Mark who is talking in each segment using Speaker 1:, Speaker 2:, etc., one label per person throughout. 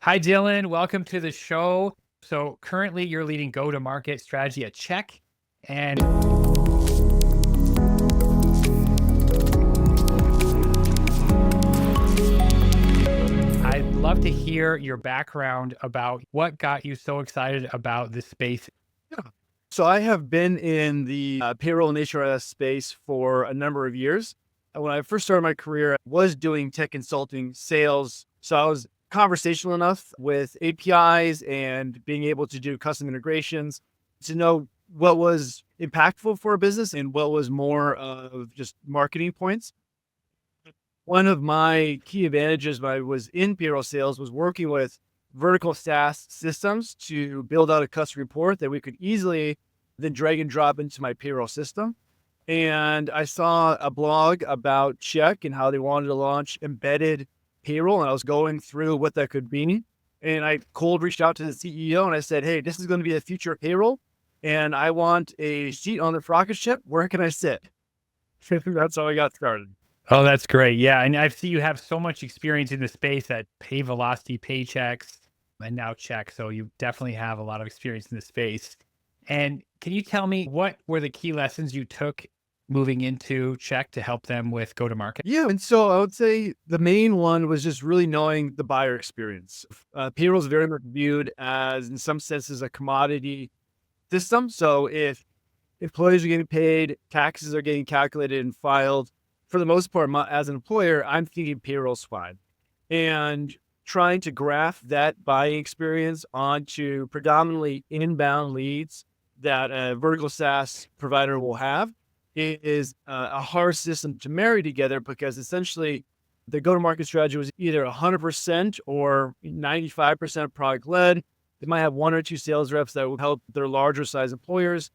Speaker 1: Hi, Dylan. Welcome to the show. So currently you're leading go-to-market strategy at Check. And I'd love to hear your background about what got you so excited about this space.
Speaker 2: Yeah. So I have been in the payroll and HRS space for a number of years. When I first started my career, I was doing tech consulting sales. So I was conversational enough with APIs and being able to do custom integrations to know what was impactful for a business and what was more of just marketing points. One of my key advantages when I was in payroll sales was working with vertical SaaS systems to build out a custom report that we could easily then drag and drop into my payroll system. And I saw a blog about Check and how they wanted to launch embedded payroll. And I was going through what that could be. And I cold reached out to the CEO and I said, hey, this is going to be the future of payroll. And I want a seat on the rocket ship. Where can I sit? That's how I got started.
Speaker 1: Oh, that's great. Yeah. And I see you have so much experience in the space at Pay Velocity, Paychecks, and now Check. So you definitely have a lot of experience in the space. And can you tell me what were the key lessons you took moving into Check to help them with go-to-market?
Speaker 2: Yeah. And so I would say the main one was just really knowing the buyer experience. Payroll is very much viewed as, in some senses, a commodity system. So if employees are getting paid, taxes are getting calculated and filed, for the most part, as an employer, I'm thinking payroll's fine. And trying to graft that buying experience onto predominantly inbound leads that a vertical SaaS provider will have is a hard system to marry together, because essentially the go-to-market strategy was either 100% or 95% product led. They might have one or two sales reps that would help their larger size employers,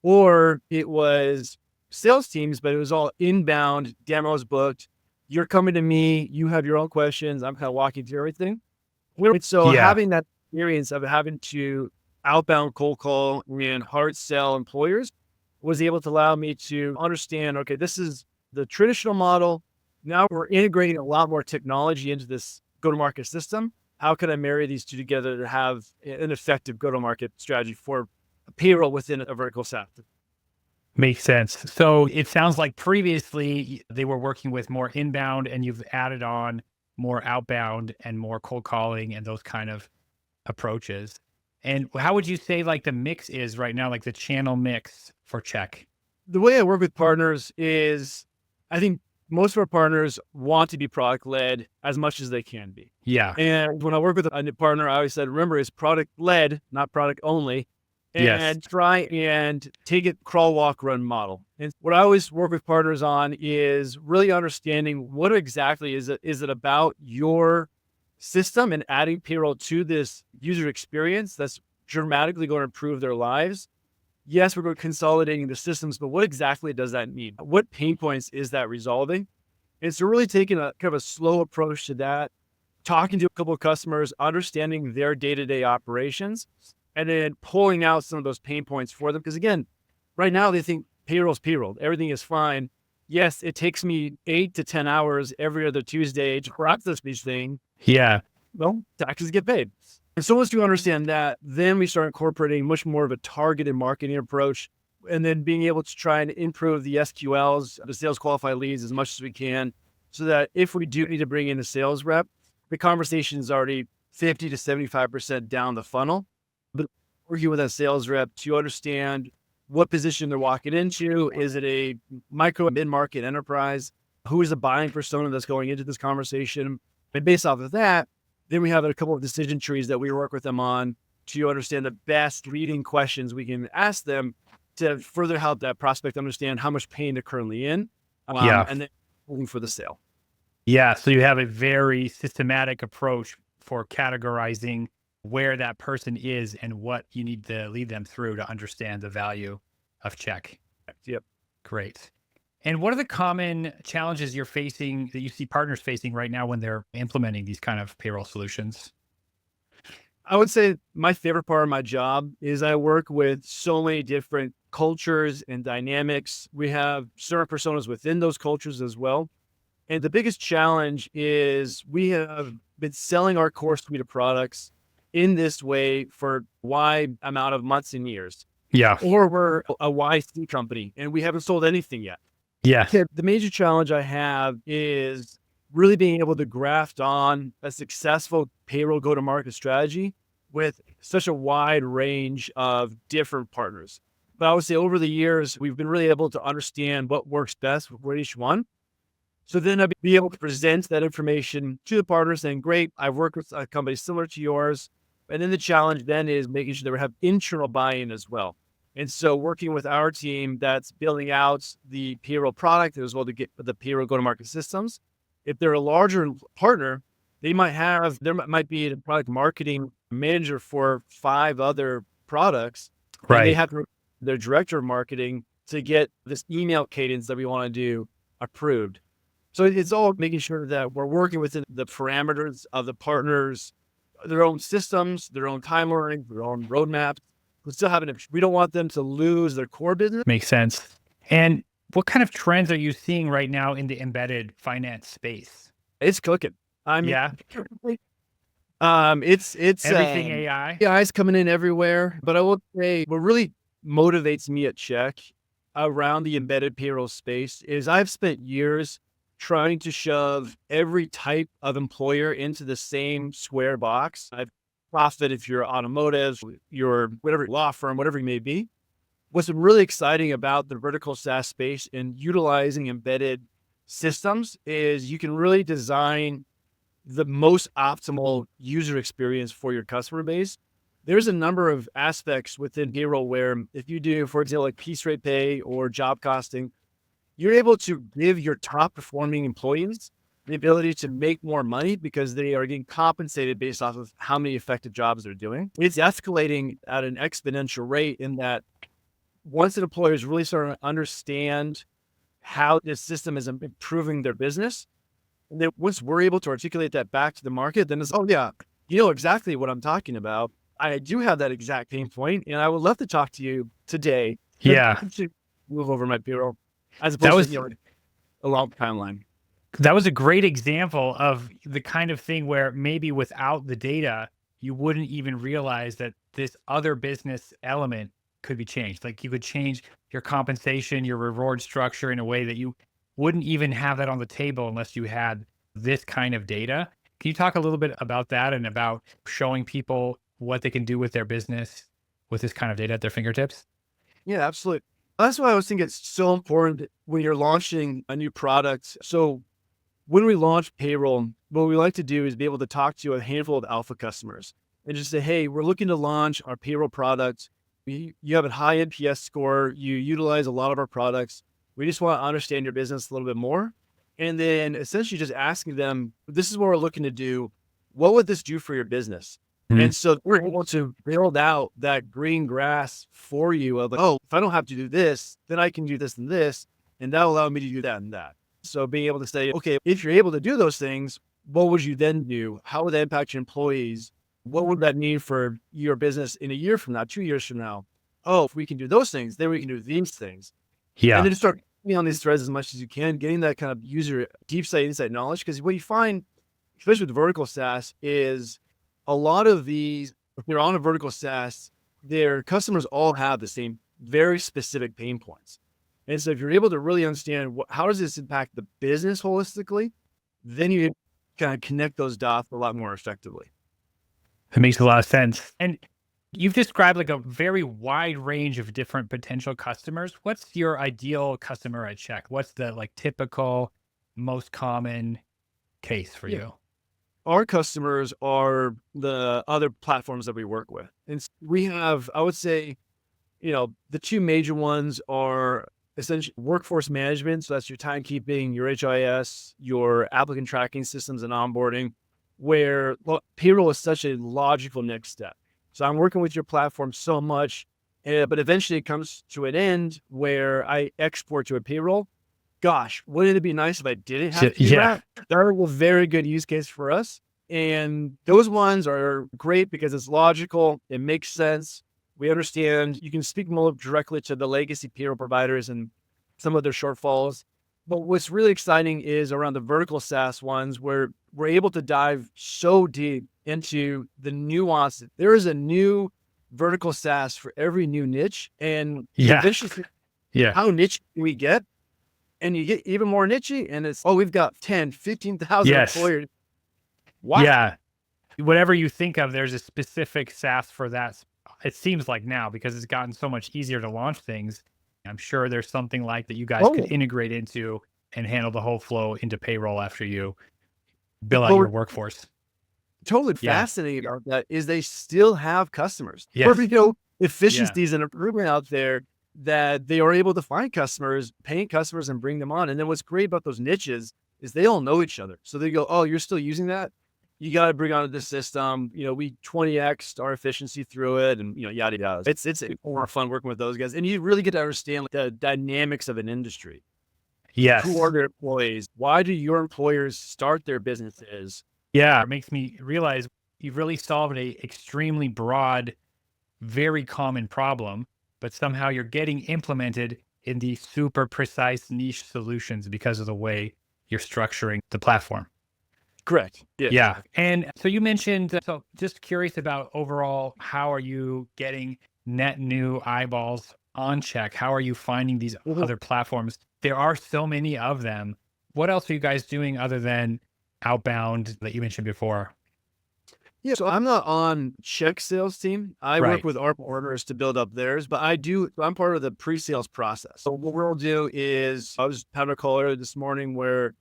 Speaker 2: or it was sales teams, but it was all inbound, demos booked. You're coming to me, you have your own questions. I'm kind of walking through everything. So
Speaker 1: Yeah.
Speaker 2: having that experience of having to outbound cold call and hard sell employers was able to allow me to understand, okay, this is the traditional model. Now we're integrating a lot more technology into this go-to-market system. How can I marry these two together to have an effective go-to-market strategy for payroll within a vertical SaaS?
Speaker 1: Makes sense. So it sounds like previously they were working with more inbound and you've added on more outbound and more cold calling and those kind of approaches. And how would you say like the mix is right now, like the channel mix for Check?
Speaker 2: The way I work with partners is, I think most of our partners want to be product led as much as they can be.
Speaker 1: Yeah.
Speaker 2: And when I work with a new partner, I always said, remember, it's product led, not product only,
Speaker 1: Yes.
Speaker 2: and try and take it crawl, walk, run model. And what I always work with partners on is really understanding what exactly is it? Is it about your system and adding payroll to this user experience that's dramatically going to improve their lives? Yes, we're going consolidating the systems, but what exactly does that mean? What pain points is that resolving? And so really taking a kind of a slow approach to that, talking to a couple of customers, understanding their day-to-day operations, and then pulling out some of those pain points for them. Because again, right now they think payroll's payroll. Everything is fine. Yes, it takes me 8 to 10 hours every other Tuesday to process these things.
Speaker 1: Yeah.
Speaker 2: Well, taxes get paid. And so once you understand that, then we start incorporating much more of a targeted marketing approach, and then being able to try and improve the SQLs, the sales qualified leads, as much as we can, so that if we do need to bring in a sales rep, the conversation is already 50 to 75% down the funnel. But working with that sales rep to understand what position they're walking into. Is it a micro mid-market enterprise? Who is the buying persona that's going into this conversation? And based off of that, then we have a couple of decision trees that we work with them on to understand the best leading questions we can ask them to further help that prospect understand how much pain they're currently in,
Speaker 1: Yeah.
Speaker 2: and then looking for the sale.
Speaker 1: Yeah. So you have a very systematic approach for categorizing where that person is and what you need to lead them through to understand the value of Check.
Speaker 2: Yep.
Speaker 1: Great. And what are the common challenges you're facing that you see partners facing right now when they're implementing these kind of payroll solutions?
Speaker 2: I would say my favorite part of my job is I work with so many different cultures and dynamics. We have certain personas within those cultures as well. And the biggest challenge is we have been selling our core suite of products in this way for wide amount of months and years.
Speaker 1: Yeah.
Speaker 2: Or we're a YC company and we haven't sold anything yet.
Speaker 1: Yeah.
Speaker 2: The major challenge I have is really being able to graft on a successful payroll go-to-market strategy with such a wide range of different partners. But I would say over the years, we've been really able to understand what works best with each one. So then I'd be able to present that information to the partners saying, great, I've worked with a company similar to yours. And then the challenge then is making sure that we have internal buy-in as well. And so working with our team that's building out the payroll product as well to get the payroll go-to-market systems. If they're a larger partner, there might be a product marketing manager for 5 other products. And they
Speaker 1: Right.
Speaker 2: have their director of marketing to get this email cadence that we want to do approved. So it's all making sure that we're working within the parameters of the partners, their own systems, their own timeline, their own roadmaps. We don't want them to lose their core business.
Speaker 1: Makes sense. And what kind of trends are you seeing right now in the embedded finance space?
Speaker 2: It's cooking. I mean,
Speaker 1: Yeah.
Speaker 2: it's
Speaker 1: Everything AI.
Speaker 2: AI's coming in everywhere. But I will say what really motivates me at Check around the embedded payroll space is I've spent years trying to shove every type of employer into the same square box. I've profit if you're automotive, you're whatever law firm, whatever you may be. What's really exciting about the vertical SaaS space and utilizing embedded systems is you can really design the most optimal user experience for your customer base. There's a number of aspects within payroll where if you do, for example, like piece rate pay or job costing, you're able to give your top performing employees the ability to make more money because they are getting compensated based off of how many effective jobs they're doing. It's escalating at an exponential rate in that once the employers really start to understand how this system is improving their business, and then once we're able to articulate that back to the market, then it's, oh yeah, you know exactly what I'm talking about. I do have that exact pain point, and I would love to talk to you today.
Speaker 1: Yeah.
Speaker 2: To move over my payroll as
Speaker 1: That
Speaker 2: opposed
Speaker 1: was
Speaker 2: to a long timeline.
Speaker 1: that was a great example of the kind of thing where maybe without the data, you wouldn't even realize that this other business element could be changed. Like you could change your compensation, your reward structure in a way that you wouldn't even have that on the table unless you had this kind of data. Can you talk a little bit about that and about showing people what they can do with their business with this kind of data at their fingertips?
Speaker 2: Yeah, absolutely. That's why I was thinking it's so important when you're launching a new product. So when we launch payroll, what we like to do is be able to talk to a handful of alpha customers and just say, hey, we're looking to launch our payroll product. You have a high NPS score. You utilize a lot of our products. We just want to understand your business a little bit more. And then essentially just asking them, this is what we're looking to do. What would this do for your business?
Speaker 1: Mhm.
Speaker 2: And so we're able to build out that green grass for you of like, oh, if I don't have to do this, then I can do this and this, and that'll allow me to do that and that. So being able to say, okay, if you're able to do those things, what would you then do? How would that impact your employees? What would that mean for your business in a year from now, 2 years from now? Oh, if we can do those things, then we can do these things. And
Speaker 1: Yeah.
Speaker 2: then just start putting on these threads as much as you can, getting that kind of user deep site insight knowledge. Because what you find, especially with vertical SaaS, is a lot of these, if you're on a vertical SaaS, their customers all have the same very specific pain points. And so if you're able to really understand how does this impact the business holistically, then you kind of connect those dots a lot more effectively.
Speaker 1: It makes a lot of sense. And you've described like a very wide range of different potential customers. What's your ideal customer at Check? What's the like typical, most common case for
Speaker 2: Yeah.
Speaker 1: you?
Speaker 2: Our customers are the other platforms that we work with. And we have, I would say, the 2 major ones are essentially workforce management. So that's your timekeeping, your HIS, your applicant tracking systems and onboarding, where payroll is such a logical next step. So I'm working with your platform so much, but eventually it comes to an end where I export to a payroll. Gosh, wouldn't it be nice if I didn't have to do
Speaker 1: Yeah.
Speaker 2: that? They're a very good use case for us. And those ones are great because it's logical. It makes sense. We understand you can speak more directly to the legacy payroll providers and some of their shortfalls. But what's really exciting is around the vertical SaaS ones where we're able to dive so deep into the nuance. There is a new vertical SaaS for every new niche. And the
Speaker 1: Yeah.
Speaker 2: vicious thing,
Speaker 1: Yeah.
Speaker 2: how niche we get, and you get even more niche-y, and it's, oh, we've got 10, 15,000
Speaker 1: Yes.
Speaker 2: employers. Wow.
Speaker 1: Yeah. Whatever you think of, there's a specific SaaS for that. It seems like now, because it's gotten so much easier to launch things. I'm sure there's something like that you guys could
Speaker 2: Oh,
Speaker 1: integrate into and handle the whole flow into payroll after you bill out
Speaker 2: well,
Speaker 1: your workforce.
Speaker 2: totally
Speaker 1: Yeah.
Speaker 2: fascinating about that is they still have customers.
Speaker 1: Yes. Yeah.
Speaker 2: Efficiencies and improvement out there that they are able to find customers, paying customers and bring them on. And then what's great about those niches is they all know each other. So they go, oh, you're still using that? You got to bring on this system. We 20x our efficiency through it and, yada, yada. It's more fun working with those guys. And you really get to understand the dynamics of an industry. Who are
Speaker 1: Yes.
Speaker 2: their employees? Why do your employers start their businesses?
Speaker 1: Yeah. It makes me realize you've really solved a extremely broad, very common problem, but somehow you're getting implemented in these super precise niche solutions because of the way you're structuring the platform.
Speaker 2: Correct. Yes.
Speaker 1: Yeah. And so you mentioned, so just curious about overall, how are you getting net new eyeballs on check? How are you finding these
Speaker 2: Mhm.
Speaker 1: other platforms? There are so many of them. What else are you guys doing other than outbound that you mentioned before?
Speaker 2: Yeah, so I'm not on check sales team. I work
Speaker 1: Right.
Speaker 2: with our partners to build up theirs, but I'm part of the pre-sales process. So what we'll do is I was having a call earlier this morning where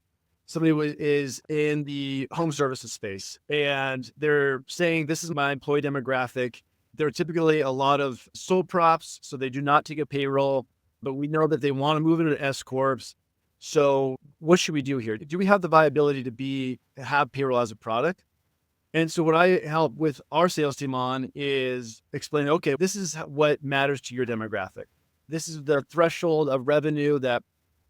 Speaker 2: somebody is in the home services space and they're saying, this is my employee demographic. They're typically a lot of sole props, so they do not take a payroll, but we know that they want to move into S corps. So what should we do here? Do we have the viability to have payroll as a product? And so what I help with our sales team on is explain, okay, this is what matters to your demographic. This is the threshold of revenue that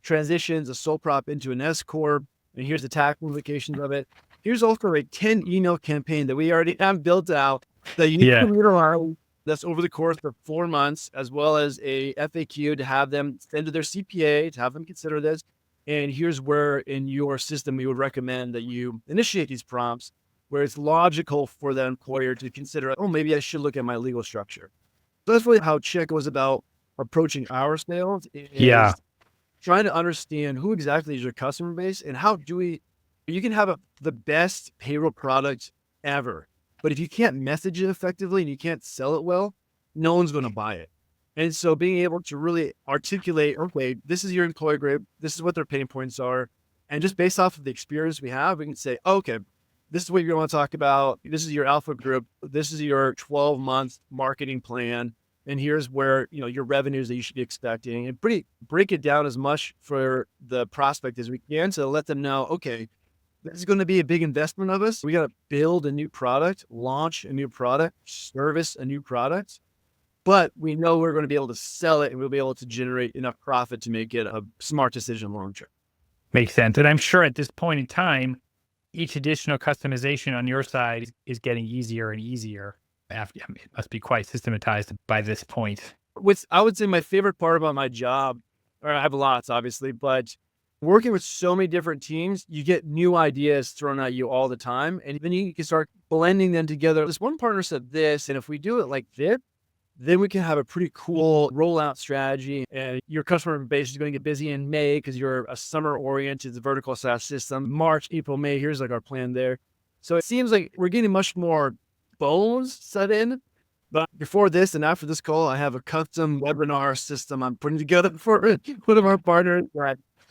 Speaker 2: transitions a sole prop into an S corp. And here's the tax implications of it. Here's also a 10 email campaign that we already have built out that you need
Speaker 1: Yeah.
Speaker 2: to utilize. That's over the course of 4 months, as well as a FAQ to have them send to their CPA to have them consider this. And here's where in your system we would recommend that you initiate these prompts where it's logical for the employer to consider, oh, maybe I should look at my legal structure. So that's really how Chick was about approaching our sales
Speaker 1: Yeah.
Speaker 2: is trying to understand who exactly is your customer base and you can have the best payroll product ever, but if you can't message it effectively and you can't sell it well, no one's going to buy it. And so being able to really articulate, okay, this is your employee group, this is what their pain points are. And just based off of the experience we have, we can say, okay, this is what you're going to talk about. This is your alpha group. This is your 12-month marketing plan. And here's where, your revenues that you should be expecting and break it down as much for the prospect as we can to let them know, okay, this is going to be a big investment of us. We got to build a new product, launch a new product, service a new product, but we know we're going to be able to sell it and we'll be able to generate enough profit to make it a smart decision long term.
Speaker 1: Makes sense. And I'm sure at this point in time, each additional customization on your side is getting easier and easier. It must be quite systematized by this point.
Speaker 2: I would say my favorite part about my job, or I have lots obviously, but working with so many different teams, you get new ideas thrown at you all the time. And then you can start blending them together. This one partner said this, and if we do it like this, then we can have a pretty cool rollout strategy. And your customer base is going to get busy in May because you're a summer-oriented vertical SaaS system. March, April, May, here's like our plan there. So it seems like we're getting much more bones set in. But before this and after this call, I have a custom webinar system I'm putting together for one of our partners.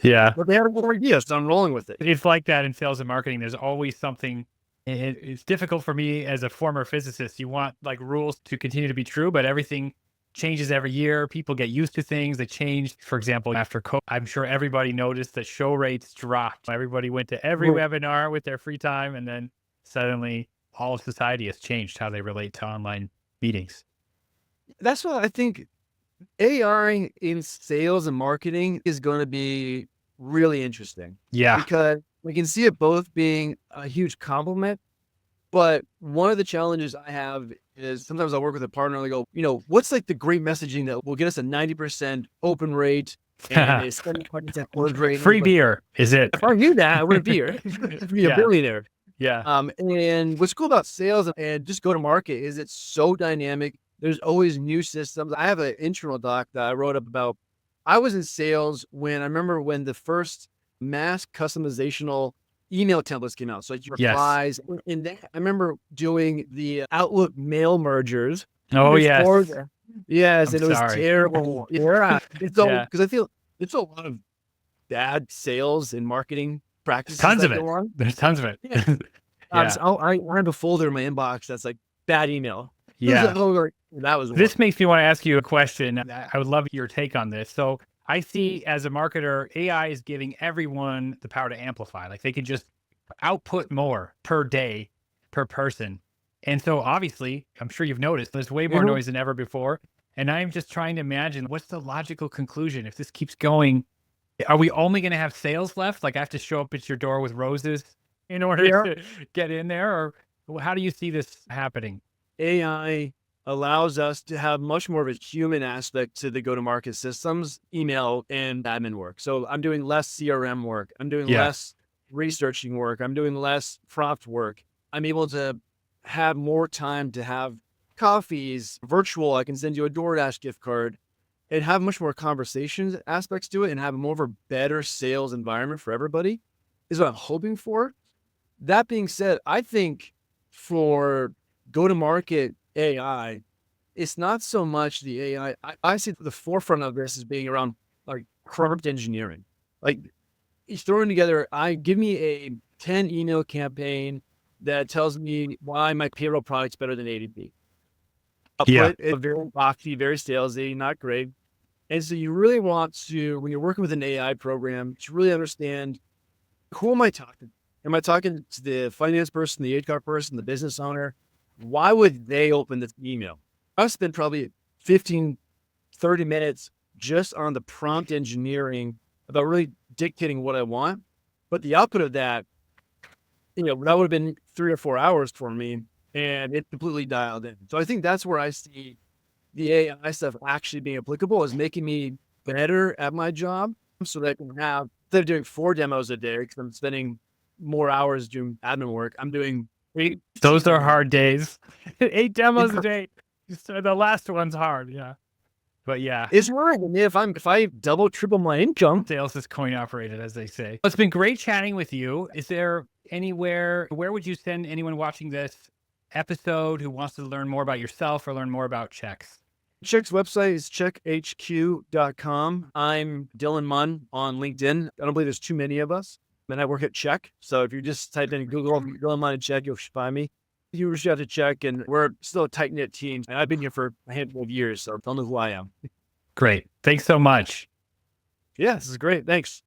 Speaker 1: Yeah.
Speaker 2: But they have a good idea, so I'm rolling with it.
Speaker 1: It's like that in sales and marketing. There's always something. It's difficult for me as a former physicist. You want like rules to continue to be true, but everything changes every year. People get used to things. They change. For example, after COVID, I'm sure everybody noticed that show rates dropped. Everybody went to every webinar with their free time. And then suddenly all of society has changed how they relate to online meetings.
Speaker 2: That's what I think AI in sales and marketing is going to be really interesting.
Speaker 1: Yeah.
Speaker 2: Because we can see it both being a huge compliment. But one of the challenges I have is sometimes I'll work with a partner and they go, what's like the great messaging that will get us a 90% open rate and it's 70% close rate.
Speaker 1: Free beer, is it?
Speaker 2: If I knew that, I wouldn't be here. I'd be a
Speaker 1: Yeah.
Speaker 2: billionaire.
Speaker 1: Yeah.
Speaker 2: And what's cool about sales and just go to market is it's so dynamic. There's always new systems. I have an internal doc that I wrote up about. I was in sales when I remember when the first mass customizational email templates came out. So like
Speaker 1: Yes.
Speaker 2: replies, and then I remember doing the Outlook mail mergers.
Speaker 1: Oh, yes.
Speaker 2: Yes,
Speaker 1: I'm
Speaker 2: and it was
Speaker 1: sorry.
Speaker 2: terrible. Yeah, it's all
Speaker 1: Yeah.
Speaker 2: because I feel there's a lot of bad sales and marketing practices.
Speaker 1: Tons
Speaker 2: that
Speaker 1: of it.
Speaker 2: go on.
Speaker 1: There's tons of it.
Speaker 2: Yeah.
Speaker 1: Yeah.
Speaker 2: I have a folder in my inbox that's like bad email.
Speaker 1: Yeah.
Speaker 2: That was
Speaker 1: This makes me want to ask you a question. I would love your take on this. So I see as a marketer, AI is giving everyone the power to amplify. Like they can just output more per day, per person. And so obviously, I'm sure you've noticed there's way more noise than ever before. And I'm just trying to imagine what's the logical conclusion if this keeps going. Are we only going to have sales left? Like I have to show up at your door with roses in order to get in there? Or how do you see this happening?
Speaker 2: AI allows us to have much more of a human aspect to the go-to-market systems, email and admin work. So I'm doing less CRM work. I'm doing less researching work. I'm doing less prompt work. I'm able to have more time to have coffees, virtual. I can send you a DoorDash gift card and have much more conversations aspects to it and have more of a better sales environment for everybody is what I'm hoping for. That being said, I think for go-to-market AI, it's not so much the AI. I see the forefront of this as being around like prompt engineering. Like he's throwing together, give me a 10 email campaign that tells me why my payroll product's better than ADP. I'll put it very boxy, very salesy, not great. And so you really want to, when you're working with an AI program, to really understand who am I talking to? Am I talking to the finance person, the HR person, the business owner? Why would they open this email? I spent probably 15, 30 minutes just on the prompt engineering about really dictating what I want. But the output of that, that would have been 3 or 4 hours for me, and it completely dialed in. So I think that's where I see the AI stuff actually being applicable, is making me better at my job so that I can have, instead of doing 4 demos a day, because I'm spending more hours doing admin work, I'm doing 8.
Speaker 1: Those are hard days. 8 demos a day. So the last one's hard. Yeah. But yeah,
Speaker 2: it's hard. And if I double, triple my income,
Speaker 1: sales is coin operated, as they say. It's been great chatting with you. Is there where would you send anyone watching this episode who wants to learn more about yourself or learn more about Checks?
Speaker 2: Check's website is checkhq.com. I'm Dylan Munn on LinkedIn. I don't believe there's too many of us. And I work at Check. So if you just type in Google Dylan Munn and Check, you'll find me. You reach out to Check, and we're still a tight-knit team. And I've been here for a handful of years, so they'll know who I am.
Speaker 1: Great. Thanks so much.
Speaker 2: Yeah, this is great. Thanks.